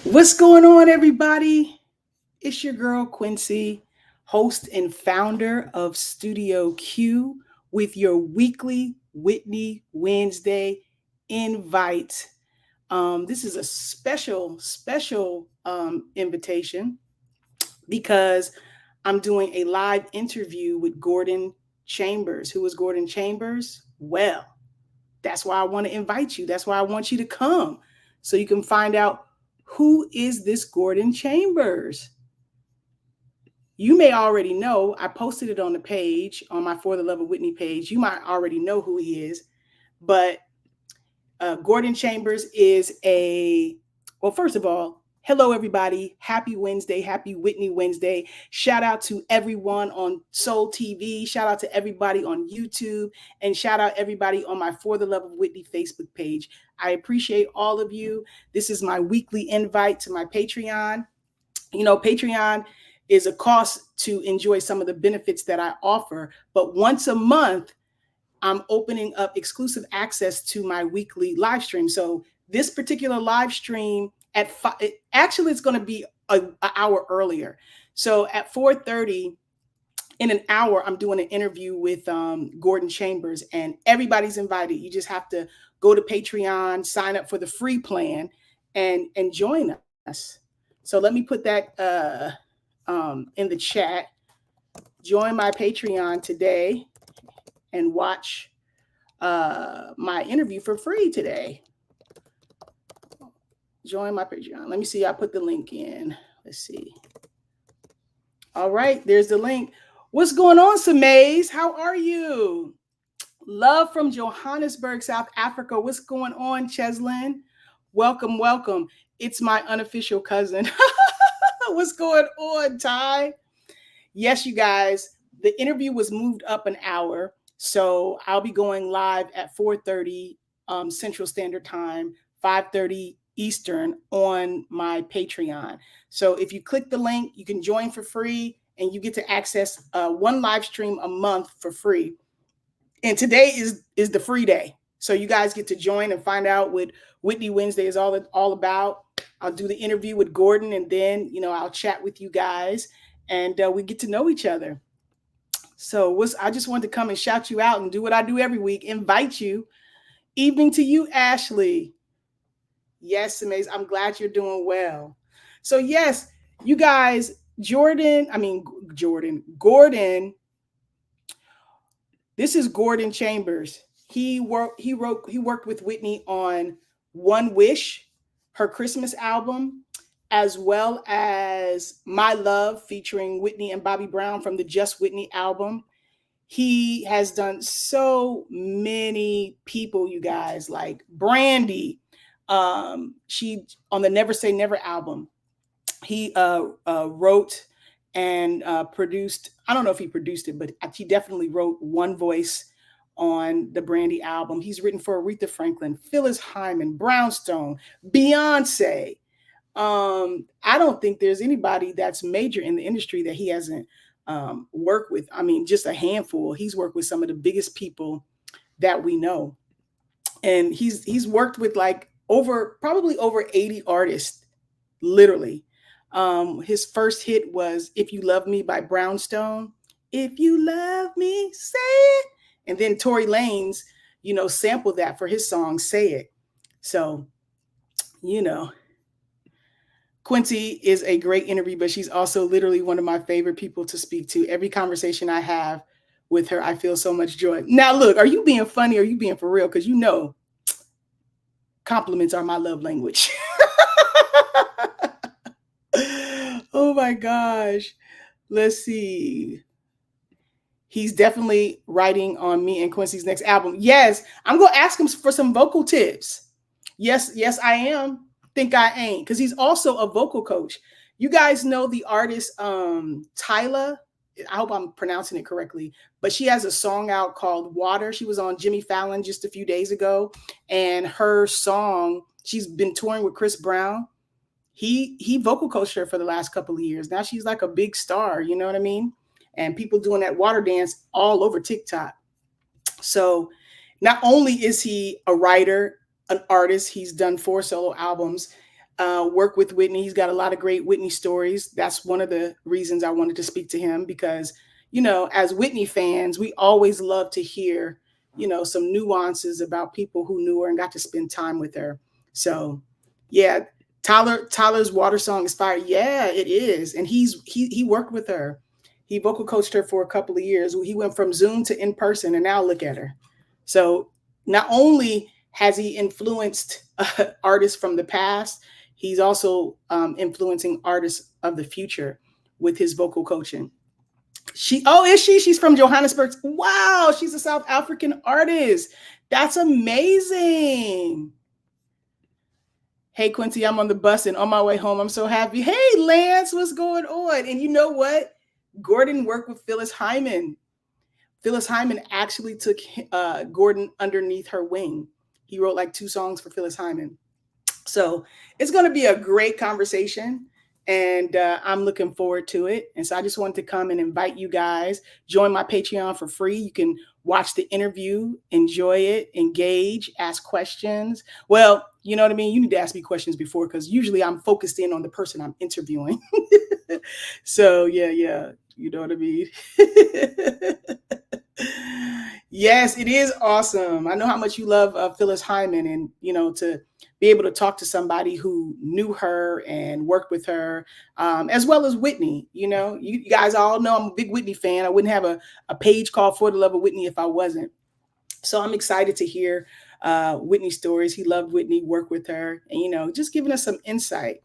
What's going on, everybody? It's your girl, Quincy, host and founder of Studio Q with your weekly Whitney Wednesday invite. This is a special invitation because I'm doing a live interview with Gordon Chambers. Who is Gordon Chambers? Well, that's why I want to invite you. That's why I want you to come so you can find out who is this Gordon Chambers. You may already know. I posted it on the page, on my For the Love of Whitney page. You might already know who he is, but Gordon Chambers is well, first of all, hello, everybody. Happy Wednesday. Happy Whitney Wednesday. Shout out to everyone on Soul TV. Shout out to everybody on YouTube. And shout out everybody on my For the Love of Whitney Facebook page. I appreciate all of you. This is my weekly invite to my Patreon. You know, Patreon is a cost to enjoy some of the benefits that I offer. But once a month, I'm opening up exclusive access to my weekly live stream. So this particular live stream actually it's going to be an hour earlier. So at 4:30 in an hour, I'm doing an interview with Gordon Chambers, and everybody's invited. You just have to go to Patreon, sign up for the free plan, and join us. So let me put that in the chat. Join my Patreon today and watch my interview for free today. Join my Patreon. Let me see. I put the link in. Let's see. All right, there's the link. What's going on, Samaze? How are you? Love from Johannesburg, South Africa. What's going on, Cheslin? Welcome, welcome. It's my unofficial cousin. What's going on, Ty? Yes, you guys, the interview was moved up an hour. So I'll be going live at 4:30 Central Standard Time, 5:30 Eastern on my Patreon. So if you click the link, you can join for free and you get to access one live stream a month for free. And today is the free day. So you guys get to join and find out what Whitney Wednesday is all about. I'll do the interview with Gordon, and then, I'll chat with you guys, and we get to know each other. So I just wanted to come and shout you out and do what I do every week, invite you. Evening to you, Ashley. Yes, amazing. I'm glad you're doing well. So yes, you guys, Gordon. This is Gordon Chambers. He worked with Whitney on One Wish, her Christmas album, as well as My Love featuring Whitney and Bobby Brown from the Just Whitney album. He has done so many people, you guys, like Brandy. She on the Never Say Never album. He wrote and produced. I don't know if he produced it, but he definitely wrote One Voice on the Brandy album. He's written for Aretha Franklin, Phyllis Hyman, Brownstone, Beyonce. I don't think there's anybody that's major in the industry that he hasn't worked with. I mean, just a handful. He's worked with some of the biggest people that we know. And he's worked with probably over 80 artists, literally. His first hit was If You Love Me by Brownstone. If you love me, say it. And then Tory Lanez, sampled that for his song, Say It. So, Quincy is a great interview, but she's also literally one of my favorite people to speak to. Every conversation I have with her, I feel so much joy. Now, look, are you being funny or are you being for real? Because compliments are my love language. Oh my gosh. Let's see. He's definitely writing on me and Quincy's next album. Yes, I'm going to ask him for some vocal tips. Yes, I am. Think I ain't, because he's also a vocal coach. You guys know the artist Tyla. I hope I'm pronouncing it correctly, but she has a song out called Water. She was on Jimmy Fallon just a few days ago, and her song, she's been touring with Chris Brown. He vocal coached her for the last couple of years. Now she's like a big star, you know what I mean? And people doing that water dance all over TikTok. So not only is he a writer, an artist, he's done 4 solo albums. work with Whitney. He's got a lot of great Whitney stories. That's one of the reasons I wanted to speak to him because, as Whitney fans, we always love to hear, some nuances about people who knew her and got to spend time with her. So, yeah, Tyler's Water Song is fire. Yeah, it is. And he worked with her. He vocal coached her for a couple of years. He went from Zoom to in person, and now look at her. So not only has he influenced artists from the past, he's also influencing artists of the future with his vocal coaching. Is she? She's from Johannesburg. Wow, she's a South African artist. That's amazing. Hey, Quincy, I'm on the bus and on my way home. I'm so happy. Hey, Lance, what's going on? And you know what? Gordon worked with Phyllis Hyman. Phyllis Hyman actually took Gordon underneath her wing. He wrote like 2 songs for Phyllis Hyman. So it's going to be a great conversation, and I'm looking forward to it. And so I just wanted to come and invite you guys, join my Patreon for free. You can watch the interview, enjoy it, engage, ask questions. Well, you know what I mean? You need to ask me questions before, because usually I'm focused in on the person I'm interviewing. So yeah, you know what I mean? Yes, it is awesome. I know how much you love Phyllis Hyman, and to be able to talk to somebody who knew her and worked with her, as well as Whitney. You guys all know I'm a big Whitney fan. I wouldn't have a page called For the Love of Whitney if I wasn't. So I'm excited to hear Whitney's stories. He loved Whitney, worked with her, and just giving us some insight.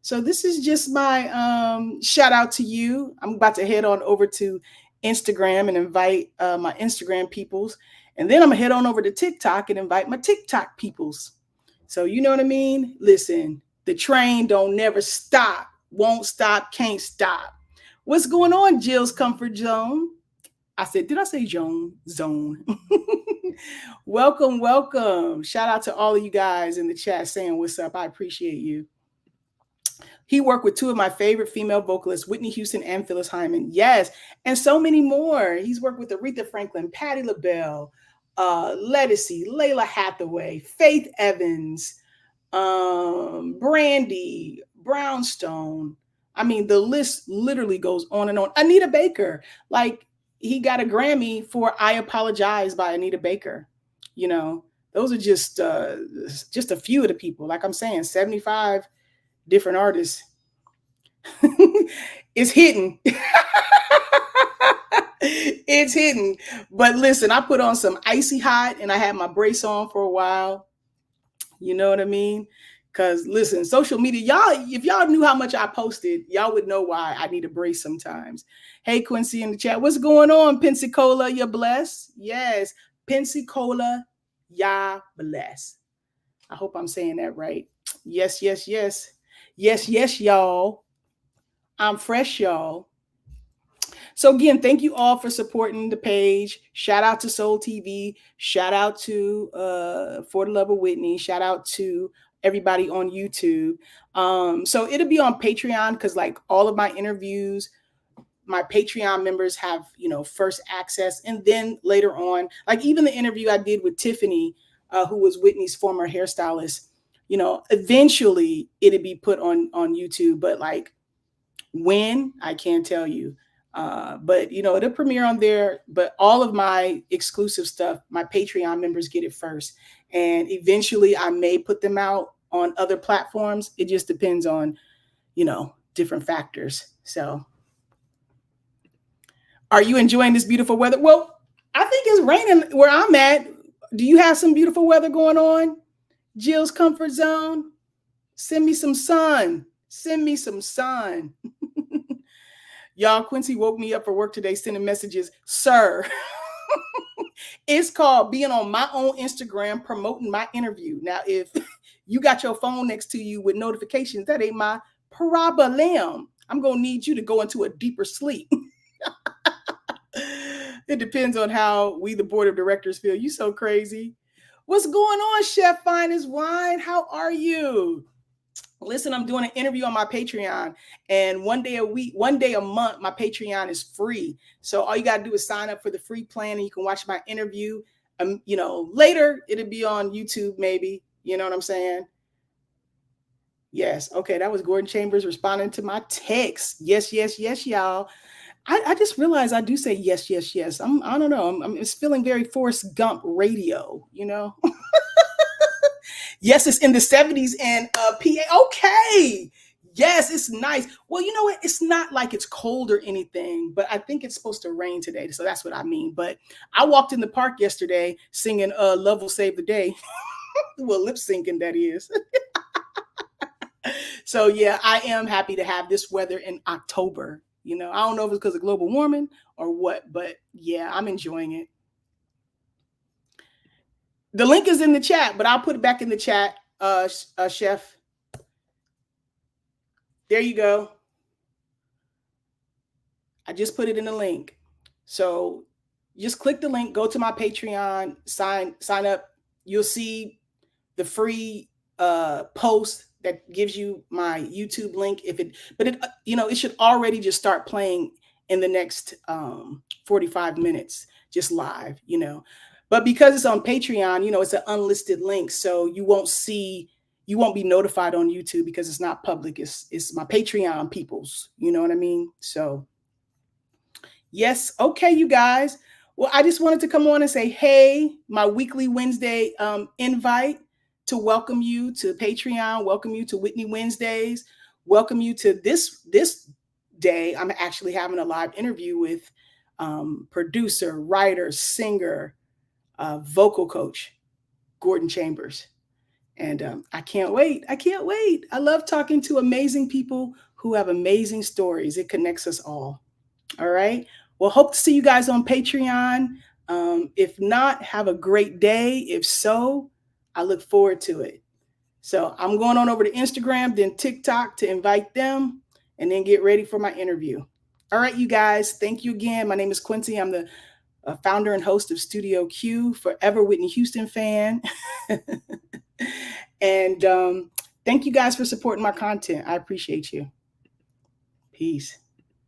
So this is just my shout out to you. I'm about to head on over to Instagram and invite my Instagram peoples. And then I'm gonna head on over to TikTok and invite my TikTok peoples. So you know what I mean? Listen, the train don't never stop, won't stop, can't stop. What's going on, Jill's Comfort Zone? Did I say zone? Welcome. Shout out to all of you guys in the chat saying what's up. I appreciate you. He worked with 2 of my favorite female vocalists, Whitney Houston and Phyllis Hyman. Yes, and so many more. He's worked with Aretha Franklin, Patti LaBelle, Ledisi, Layla Hathaway, Faith Evans, Brandy, Brownstone. I mean, the list literally goes on and on. Anita Baker, like he got a Grammy for "I Apologize" by Anita Baker. Those are just a few of the people. Like I'm saying, 75 different artists. It's hidden. It's hidden. But listen, I put on some Icy Hot and I had my brace on for a while. You know what I mean? Because listen, social media, if y'all knew how much I posted, y'all would know why I need a brace sometimes. Hey, Quincy in the chat, what's going on? Pensacola, you're blessed. Yes, Pensacola, y'all blessed. I hope I'm saying that right. Yes. Yes, y'all. I'm fresh, y'all. So again, thank you all for supporting the page. Shout out to Soul TV. Shout out to For the Love of Whitney. Shout out to everybody on YouTube. So it'll be on Patreon because like all of my interviews, my Patreon members have, first access. And then later on, like even the interview I did with Tiffany, who was Whitney's former hairstylist, eventually it'll be put on YouTube. But like when, I can't tell you. But it'll premiere on there. But all of my exclusive stuff, my Patreon members get it first. And eventually I may put them out on other platforms. It just depends on, different factors. So are you enjoying this beautiful weather? Well, I think it's raining where I'm at. Do you have some beautiful weather going on? Jill's Comfort Zone? Send me some sun. Y'all, Quincy woke me up for work today sending messages. Sir, it's called being on my own Instagram promoting my interview. Now, if you got your phone next to you with notifications, that ain't my problem. I'm going to need you to go into a deeper sleep. It depends on how we, the board of directors, feel. You so crazy. What's going on, Chef Fine as Wine? How are you? Listen, I'm doing an interview on my Patreon, and one day a month, my Patreon is free. So all you got to do is sign up for the free plan, and you can watch my interview. Later it'll be on YouTube, maybe. You know what I'm saying? Yes. Okay. That was Gordon Chambers responding to my text. Yes, yes, yes, y'all. I just realized I do say yes, yes, yes. I don't know. It's feeling very Forrest Gump radio, you know? Yes, it's in the 70s and PA. Okay. Yes, it's nice. Well, you know what? It's not like it's cold or anything, but I think it's supposed to rain today. So that's what I mean. But I walked in the park yesterday singing Love Will Save the Day. Well, lip syncing, that is. So yeah, I am happy to have this weather in October. You know, I don't know if it's because of global warming or what, but yeah, I'm enjoying it. The link is in the chat, but I'll put it back in the chat, Chef. There you go. I just put it in the link. So just click the link, go to my Patreon, sign up. You'll see the free post that gives you my YouTube link. But it, it should already just start playing in the next 45 minutes, just live, But because it's on Patreon, it's an unlisted link, so you won't be notified on YouTube because it's not public. It's my Patreon people's, you know what I mean? So yes. Okay, you guys. Well, I just wanted to come on and say, hey, my weekly Wednesday invite to welcome you to Patreon, welcome you to Whitney Wednesdays, welcome you to this day. I'm actually having a live interview with producer, writer, singer, vocal coach, Gordon Chambers. And I can't wait. I can't wait. I love talking to amazing people who have amazing stories. It connects us all. All right. Well, hope to see you guys on Patreon. If not, have a great day. If so, I look forward to it. So I'm going on over to Instagram, then TikTok to invite them and then get ready for my interview. All right, you guys. Thank you again. My name is Quincy. I'm the founder and host of Studio Q, forever Whitney Houston fan. And thank you guys for supporting my content. I appreciate you. Peace.